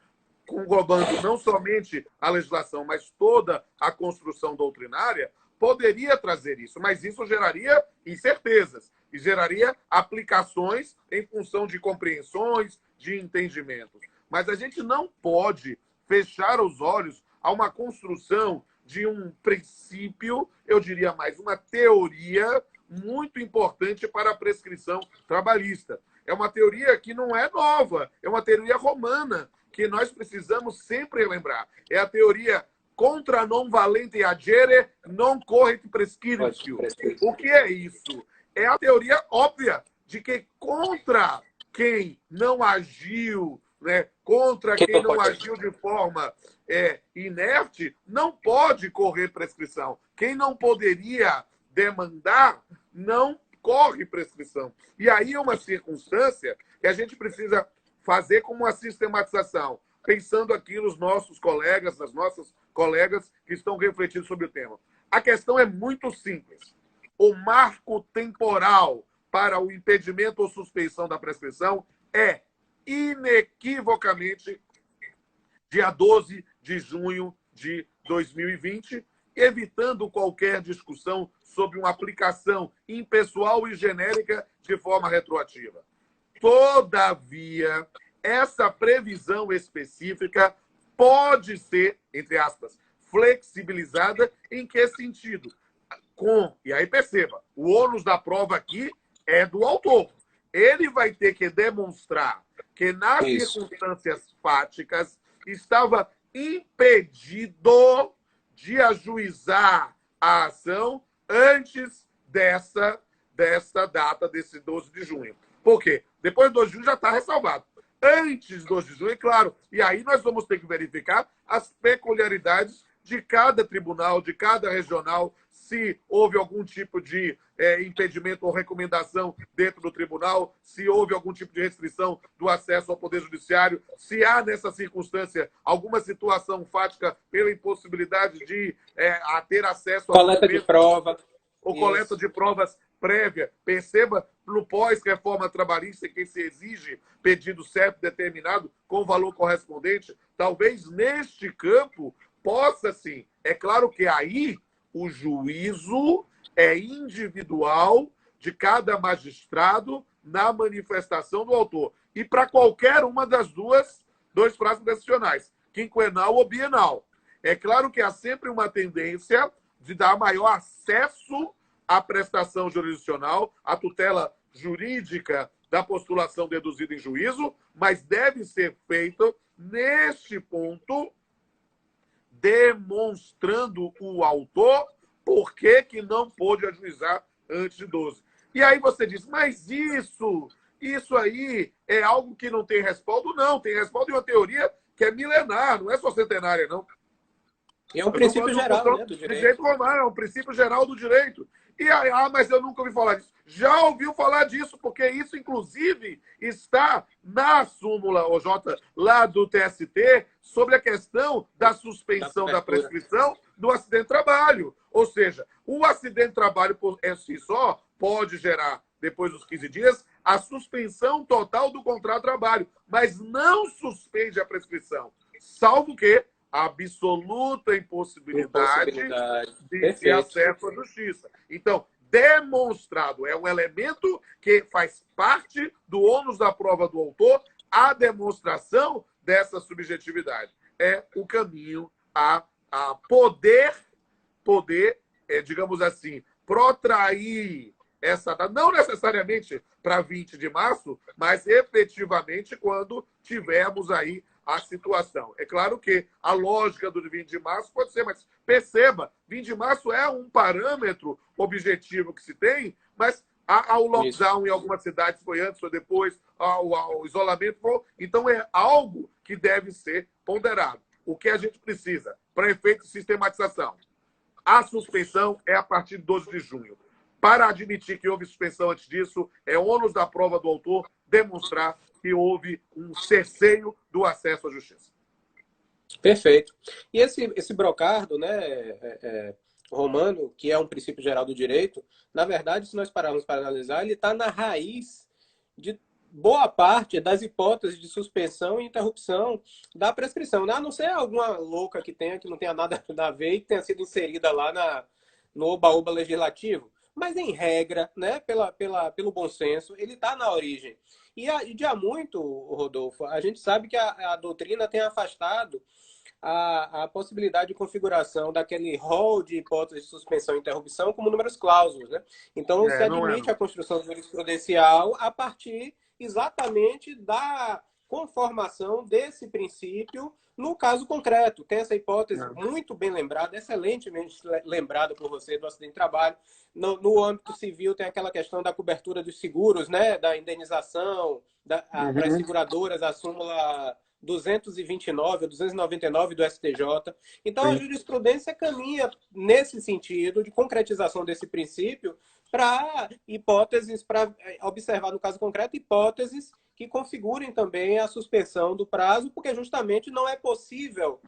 Speaker 2: englobando não somente a legislação, mas toda a construção doutrinária, poderia trazer isso, mas isso geraria incertezas e geraria aplicações em função de compreensões, de entendimentos. Mas a gente não pode fechar os olhos a uma construção de um princípio, eu diria mais, uma teoria muito importante para a prescrição trabalhista. É uma teoria que não é nova, é uma teoria romana, que nós precisamos sempre lembrar. É a teoria contra non valente agere, non corret prescriptio. O que é isso? É a teoria óbvia de que contra quem não agiu, né, contra quem não agiu de forma inerte, não pode correr prescrição. Quem não poderia demandar, não corre prescrição. E aí é uma circunstância que a gente precisa fazer como uma sistematização, pensando aqui nos nossos colegas, nas nossas colegas que estão refletindo sobre o tema. A questão é muito simples. O marco temporal para o impedimento ou suspensão da prescrição é inequivocamente dia 12 de junho de 2020, evitando qualquer discussão sobre uma aplicação impessoal e genérica de forma retroativa. Todavia, essa previsão específica pode ser, entre aspas, flexibilizada em que sentido? E aí perceba, o ônus da prova aqui é do autor. Ele vai ter que demonstrar que nas circunstâncias fáticas estava impedido de ajuizar a ação antes dessa data, desse 12 de junho. Por quê? Depois do 12 de junho já está ressalvado. Antes do 12 de junho, é claro. E aí nós vamos ter que verificar as peculiaridades de cada tribunal, de cada regional, se houve algum tipo de impedimento ou recomendação dentro do tribunal, se houve algum tipo de restrição do acesso ao Poder Judiciário, se há nessa circunstância alguma situação fática pela impossibilidade de ter acesso a
Speaker 1: coleta de prova
Speaker 2: ou coleta de provas prévia. Perceba, no pós-reforma trabalhista, que se exige pedido certo determinado com valor correspondente, talvez neste campo possa sim. É claro que aí o juízo é individual de cada magistrado na manifestação do autor. E para qualquer uma das dois prazos decisionais, quinquenal ou bienal. É claro que há sempre uma tendência de dar maior acesso à prestação jurisdicional, à tutela jurídica da postulação deduzida em juízo, mas deve ser feito neste ponto, demonstrando o autor por que não pôde ajuizar antes de 12. E aí você diz, mas isso aí é algo que não tem respaldo? Não, tem respaldo em uma teoria que é milenar, não é só centenária, não.
Speaker 1: E é um
Speaker 2: Eu estou
Speaker 1: princípio
Speaker 2: falando de uma
Speaker 1: geral,
Speaker 2: construção
Speaker 1: né, do
Speaker 2: de
Speaker 1: direito.
Speaker 2: direito romano, é um princípio geral do direito. E aí, mas eu nunca ouvi falar disso. Já ouviu falar disso, porque isso, inclusive, está na súmula, OJ, lá do TST, sobre a questão da
Speaker 1: Da
Speaker 2: suspensão da
Speaker 1: cobertura.
Speaker 2: prescrição do acidente de trabalho. Ou seja, o acidente de trabalho por si só pode gerar, depois dos 15 dias, a suspensão total do contrato de trabalho, mas não suspende a prescrição, salvo que a absoluta impossibilidade
Speaker 1: Impossibilidade.
Speaker 2: de
Speaker 1: Perfeito.
Speaker 2: acesso à justiça. Então, demonstrado, é um elemento que faz parte do ônus da prova do autor, a demonstração dessa subjetividade. É o caminho a poder, digamos assim, protrair essa data, não necessariamente para 20 de março, mas efetivamente quando tivermos aí a situação. É claro que a lógica do 20 de março pode ser, mas perceba, 20 de março é um parâmetro objetivo que se tem, mas o
Speaker 1: Isso.
Speaker 2: lockdown em algumas cidades foi antes ou depois, ao isolamento, então é algo que deve ser ponderado. O que a gente precisa para efeito de sistematização? A suspensão é a partir de 12 de junho. Para admitir que houve suspensão antes disso, é ônus da prova do autor demonstrar que houve um cerceio do acesso à justiça.
Speaker 1: Perfeito. E esse brocardo, né, romano, que é um princípio geral do direito, na verdade, se nós pararmos para analisar, ele está na raiz de boa parte das hipóteses de suspensão e interrupção da prescrição, né? A não ser alguma louca que tenha, que não tenha nada a ver e que tenha sido inserida lá no oba-oba legislativo. Mas, em regra, né, pelo bom senso, ele está na origem. E de há muito, Rodolfo, a gente sabe que a doutrina tem afastado a possibilidade de configuração daquele rol de hipóteses de suspensão e interrupção como números clausos, né? Então, se
Speaker 2: Não é,
Speaker 1: admite
Speaker 2: não.
Speaker 1: a construção jurisprudencial a partir exatamente da conformação desse princípio no caso concreto. Tem essa hipótese muito bem lembrada, excelentemente lembrada por você do acidente de trabalho. No âmbito civil tem aquela questão da cobertura dos seguros, né? Da indenização para as seguradoras, a súmula 229 ou 299 do STJ. Então, a
Speaker 2: Sim.
Speaker 1: jurisprudência caminha nesse sentido de concretização desse princípio para hipóteses, para observar, no caso concreto, hipóteses que configurem também a suspensão do prazo, porque justamente não é possível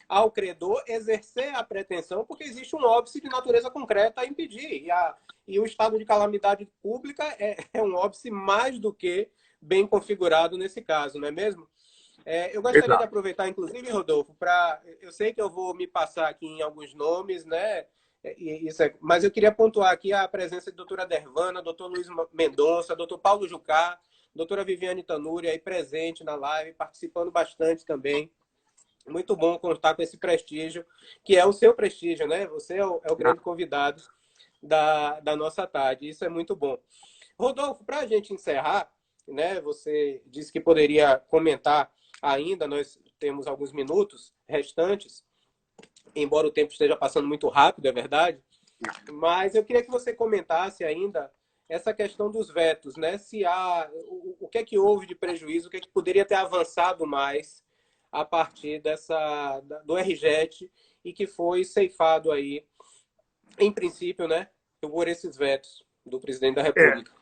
Speaker 1: ao credor exercer a pretensão, porque existe um óbice de natureza concreta a impedir. E o estado de calamidade pública é um óbice mais do que bem configurado nesse caso, não é mesmo? Eu gostaria de
Speaker 2: Exato.
Speaker 1: aproveitar, inclusive, Rodolfo, para. Eu sei que eu vou me passar aqui em alguns nomes, né? Mas eu queria pontuar aqui a presença de doutora Dervana, doutor Luiz Mendonça, doutor Paulo Jucá, doutora Viviane Tanuri aí presente na live, participando bastante também. Muito bom contar com esse prestígio, que é o seu prestígio, né? Você é o grande convidado da nossa tarde. Isso é muito bom. Rodolfo, para a gente encerrar, né? Você disse que poderia comentar ainda, nós temos alguns minutos restantes, embora o tempo esteja passando muito rápido, é verdade, mas eu queria que você comentasse ainda essa questão dos vetos, né? Se há, o que é que houve de prejuízo, o que é que poderia ter avançado mais a partir do RJET e que foi ceifado aí, em princípio, né, por esses vetos do presidente da República.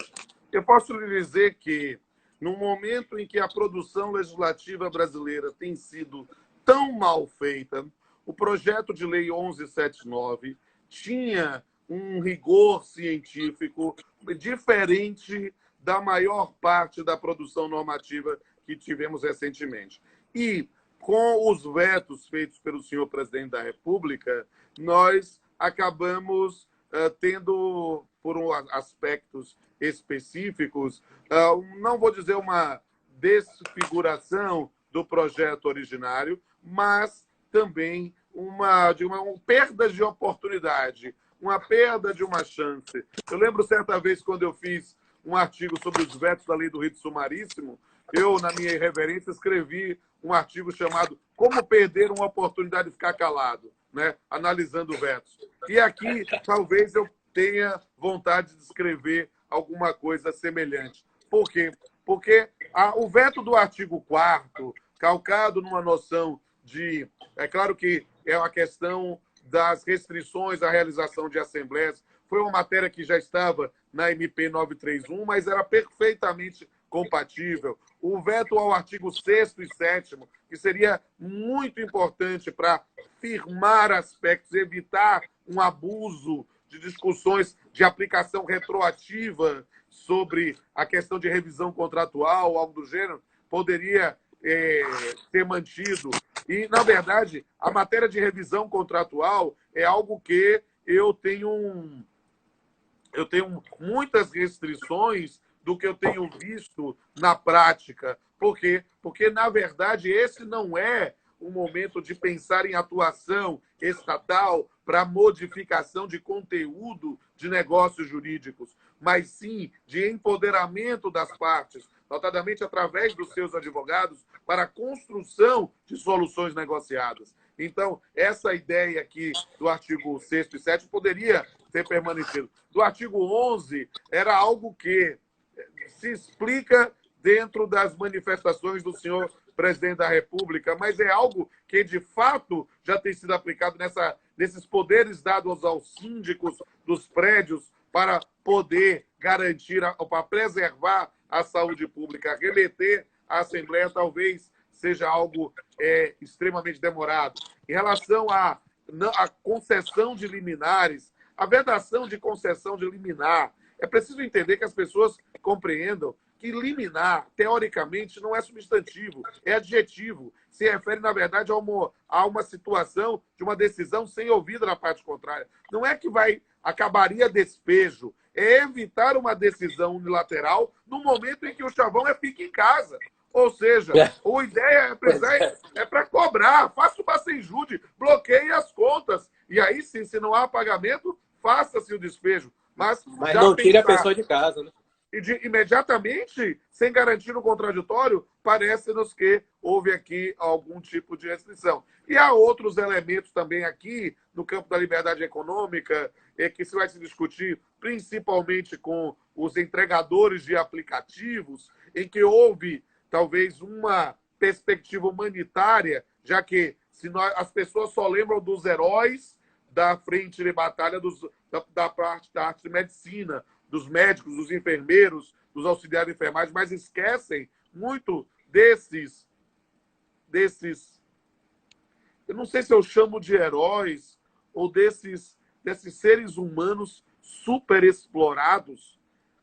Speaker 2: Eu posso lhe dizer que, no momento em que a produção legislativa brasileira tem sido tão mal feita, o projeto de lei 1179 tinha um rigor científico diferente da maior parte da produção normativa que tivemos recentemente. E, com os vetos feitos pelo senhor presidente da República, nós acabamos tendo, por aspectos específicos, não vou dizer uma desfiguração do projeto originário, mas também uma perda de oportunidade, uma perda de uma chance. Eu lembro certa vez, quando eu fiz um artigo sobre os vetos da lei do rito sumaríssimo, eu, na minha irreverência, escrevi um artigo chamado Como Perder uma Oportunidade de Ficar Calado, né? Analisando vetos. E aqui, talvez eu tenha vontade de escrever alguma coisa semelhante. Por quê? Porque o veto do artigo 4º, calcado numa noção de... É claro que é a questão das restrições à realização de assembleias. Foi uma matéria que já estava na MP 931, mas era perfeitamente compatível. O veto ao artigo 6º e 7º, que seria muito importante para firmar aspectos, evitar um abuso de discussões de aplicação retroativa sobre a questão de revisão contratual, algo do gênero, poderia ser mantido. E, na verdade, a matéria de revisão contratual é algo que eu tenho muitas restrições do que eu tenho visto na prática. Por quê? Porque, na verdade, esse não é o momento de pensar em atuação estatal para modificação de conteúdo de negócios jurídicos, mas sim de empoderamento das partes, notadamente através dos seus advogados, para a construção de soluções negociadas. Então, essa ideia aqui do artigo 6º e 7º poderia ter permanecido. Do artigo 11, era algo que se explica dentro das manifestações do senhor presidente da República, mas é algo que, de fato, já tem sido aplicado nesses poderes dados aos síndicos dos prédios para poder garantir, para preservar a saúde pública. Remeter à Assembleia talvez seja algo extremamente demorado. Em relação à concessão de liminares, a vedação de concessão de liminar, é preciso entender que as pessoas compreendam que liminar, teoricamente, não é substantivo, é adjetivo. Se refere, na verdade, a uma situação de uma decisão sem ouvida na parte contrária. Não é que acabaria despejo, é evitar uma decisão unilateral no momento em que o chavão fica em casa. Ou seja, a ideia é para cobrar, faça uma sem-jude, bloqueie as contas. E aí, sim, se não há pagamento, faça-se o despejo. Mas
Speaker 1: não tire a pessoa de casa, né?
Speaker 2: E imediatamente, sem garantir no contraditório, parece-nos que houve aqui algum tipo de restrição. E há outros elementos também aqui, no campo da liberdade econômica, que se vai se discutir principalmente com os entregadores de aplicativos, em que houve talvez uma perspectiva humanitária, já que as pessoas só lembram dos heróis da frente de batalha da parte da arte de medicina, dos médicos, dos enfermeiros, dos auxiliares de enfermagem, mas esquecem muito desses, eu não sei se eu chamo de heróis, ou desses seres humanos super explorados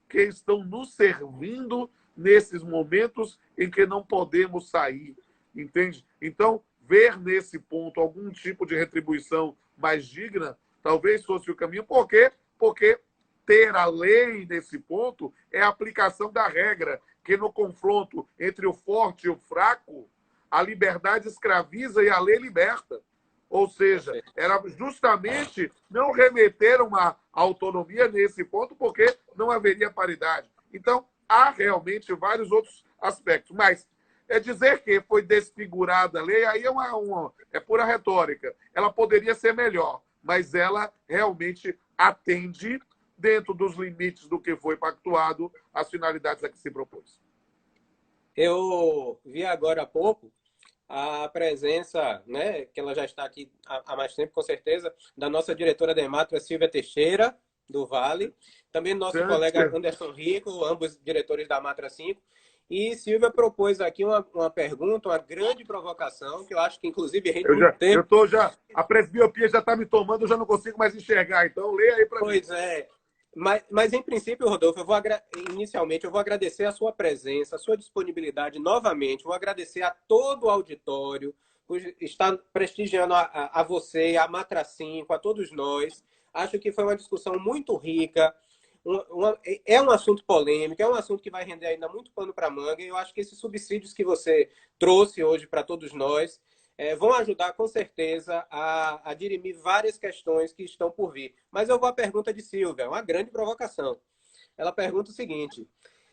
Speaker 2: que estão nos servindo nesses momentos em que não podemos sair, entende? Então, ver nesse ponto algum tipo de retribuição mais digna, talvez fosse o caminho. Por quê? Porque ter a lei nesse ponto é a aplicação da regra, que no confronto entre o forte e o fraco, a liberdade escraviza e a lei liberta. Ou seja, era justamente não remeter uma autonomia nesse ponto, porque não haveria paridade. Então, há realmente vários outros aspectos. Mas dizer que foi desfigurada a lei, aí é pura retórica. Ela poderia ser melhor, mas ela realmente atende, dentro dos limites do que foi pactuado, as finalidades a que se propôs.
Speaker 1: Eu vi agora há pouco a presença, né, que ela já está aqui há mais tempo, com certeza, da nossa diretora da Ematra, Silvia Teixeira, do Vale, também do nosso colega Anderson Rico, ambos diretores da Matra 5. E Silvia propôs aqui uma pergunta, uma grande provocação, que eu acho que, inclusive, rende muito tempo.
Speaker 2: A presbiopia já está me tomando, eu já não consigo mais enxergar. Então, lê aí para mim.
Speaker 1: Pois é. Mas, em princípio, Rodolfo, inicialmente eu vou agradecer a sua presença, a sua disponibilidade novamente. Vou agradecer a todo o auditório por estar prestigiando a você, a Matra 5, a todos nós. Acho que foi uma discussão muito rica. É um assunto polêmico, é um assunto que vai render ainda muito pano para manga. E eu acho que esses subsídios que você trouxe hoje para todos nós vão ajudar, com certeza, a dirimir várias questões que estão por vir. Mas eu vou à pergunta de Silvia, uma grande provocação. Ela pergunta o seguinte: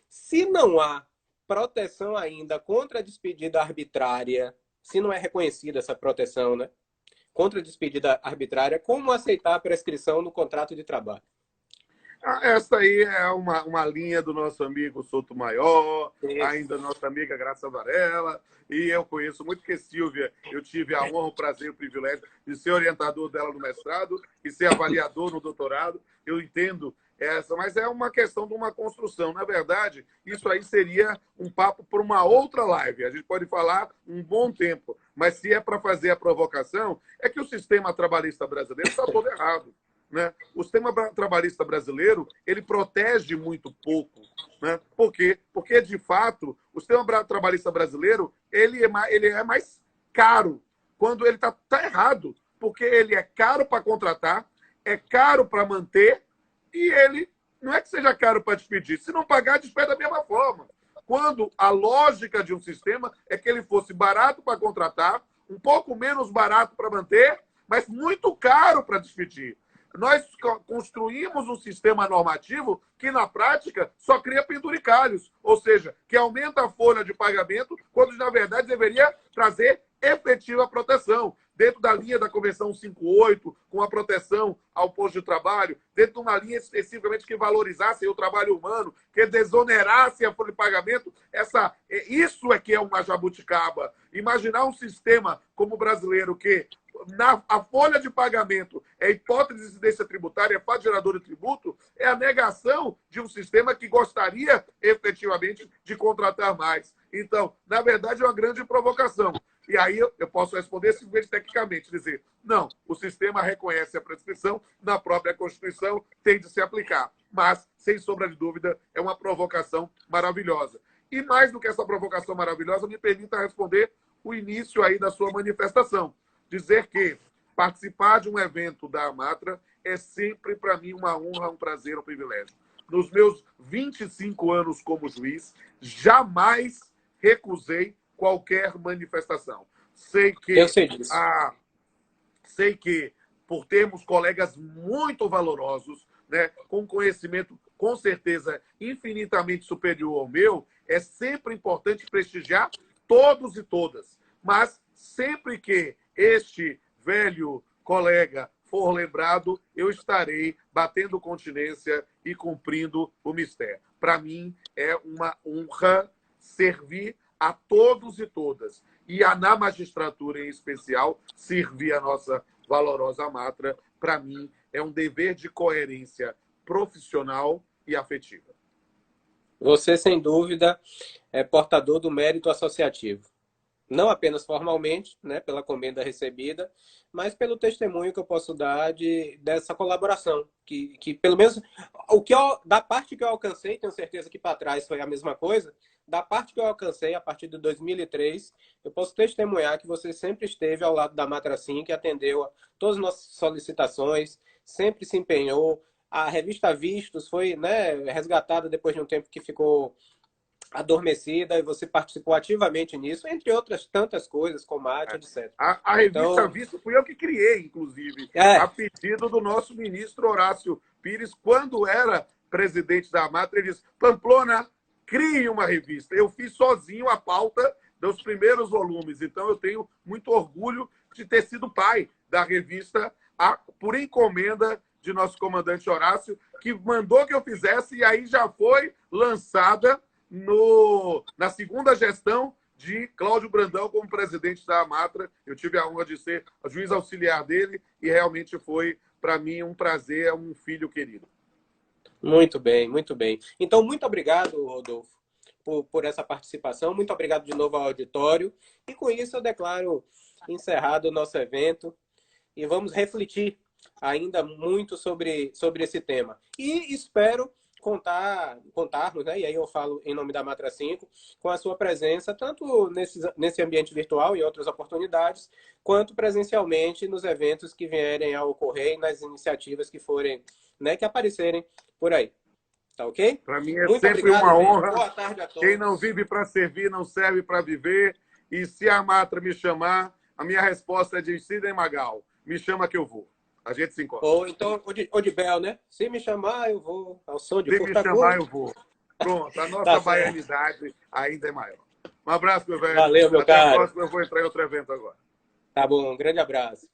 Speaker 1: se não há proteção ainda contra a despedida arbitrária, se não é reconhecida essa proteção, né, contra a despedida arbitrária, como aceitar a prescrição no contrato de trabalho?
Speaker 2: Essa aí é uma linha do nosso amigo Souto Maior,
Speaker 1: Isso.
Speaker 2: ainda nossa amiga Graça Varela, e eu conheço muito que Silvia, eu tive a honra, o prazer e o privilégio de ser orientador dela no mestrado e ser avaliador no doutorado. Eu entendo essa, mas é uma questão de uma construção. Na verdade, isso aí seria um papo para uma outra live. A gente pode falar um bom tempo, mas se é para fazer a provocação, é que o sistema trabalhista brasileiro está todo errado. Né? O sistema trabalhista brasileiro ele protege muito pouco. Né? Por quê? Porque, de fato, o sistema trabalhista brasileiro ele é mais caro quando ele está errado. Porque ele é caro para contratar, é caro para manter e ele não é que seja caro para despedir. Se não pagar, despede da mesma forma. Quando a lógica de um sistema é que ele fosse barato para contratar, um pouco menos barato para manter, mas muito caro para despedir. Nós construímos um sistema normativo que, na prática, só cria penduricalhos, ou seja, que aumenta a folha de pagamento, quando, na verdade, deveria trazer efetiva proteção. Dentro da linha da Convenção 58, com a proteção ao posto de trabalho, dentro de uma linha especificamente que valorizasse o trabalho humano, que desonerasse a folha de pagamento, isso é que é uma jabuticaba. Imaginar um sistema como o brasileiro que a folha de pagamento é hipótese de incidência tributária, é fato gerador de tributo, é a negação de um sistema que gostaria efetivamente de contratar mais. Então, na verdade, é uma grande provocação. E aí eu posso responder simplesmente tecnicamente, dizer, não, o sistema reconhece a prescrição, na própria Constituição tem de se aplicar. Mas, sem sombra de dúvida, é uma provocação maravilhosa. E mais do que essa provocação maravilhosa, me permita responder o início aí da sua manifestação. Dizer que participar de um evento da Amatra é sempre, para mim, uma honra, um prazer, um privilégio. Nos meus 25 anos como juiz, jamais recusei qualquer manifestação. Sei que por termos colegas muito valorosos, né, com conhecimento, com certeza, infinitamente superior ao meu, é sempre importante prestigiar todos e todas. Mas sempre que este velho colega for lembrado, eu estarei batendo continência e cumprindo o mistério. Para mim, é uma honra servir a todos e todas. E na magistratura, em especial, servir a nossa valorosa Amatra, para mim, é um dever de coerência profissional e afetiva.
Speaker 1: Você, sem dúvida, é portador do mérito associativo. Não apenas formalmente, né, pela comenda recebida, mas pelo testemunho que eu posso dar dessa colaboração, que pelo menos da parte que eu alcancei, tenho certeza que para trás foi a mesma coisa, da parte que eu alcancei a partir de 2003, eu posso testemunhar que você sempre esteve ao lado da Matracim, que atendeu a todas as nossas solicitações, sempre se empenhou. A revista Vistos foi, né, resgatada depois de um tempo que ficou adormecida e você participou ativamente nisso, entre outras tantas coisas, como arte, etc.
Speaker 2: A revista Visto fui eu que criei, inclusive, a pedido do nosso ministro Horácio Pires, quando era presidente da Amatra, ele disse, Pamplona, crie uma revista. Eu fiz sozinho a pauta dos primeiros volumes, então eu tenho muito orgulho de ter sido pai da revista por encomenda de nosso comandante Horácio, que mandou que eu fizesse e aí já foi lançada na segunda gestão de Cláudio Brandão como presidente da Amatra. Eu tive a honra de ser juiz auxiliar dele e realmente foi, para mim, um prazer, um filho querido.
Speaker 1: Muito bem, muito bem. Então, muito obrigado, Rodolfo, por essa participação. Muito obrigado de novo ao auditório. E com isso eu declaro encerrado o nosso evento e vamos refletir ainda muito sobre esse tema. E espero contarmos, né, e aí eu falo em nome da Matra 5, com a sua presença, tanto nesse ambiente virtual e outras oportunidades, quanto presencialmente nos eventos que vierem a ocorrer e nas iniciativas que forem, né, que aparecerem por aí. Tá ok?
Speaker 2: Para mim é
Speaker 1: Muito
Speaker 2: sempre
Speaker 1: obrigado,
Speaker 2: uma
Speaker 1: gente.
Speaker 2: honra.
Speaker 1: Boa tarde a todos.
Speaker 2: Quem não vive para servir, não serve para viver. E se a Matra me chamar, a minha resposta é de Sidney Magal. Me chama que eu vou. A gente se encontra.
Speaker 1: Ou então, o de Bel, né? Se me chamar, eu vou ao som de
Speaker 2: Se me chamar, eu vou. Pronto, a nossa baianidade ainda é maior. Um abraço, meu velho.
Speaker 1: Valeu, meu
Speaker 2: Até
Speaker 1: caro.
Speaker 2: a próxima, eu vou entrar em outro evento agora.
Speaker 1: Tá bom, um grande abraço.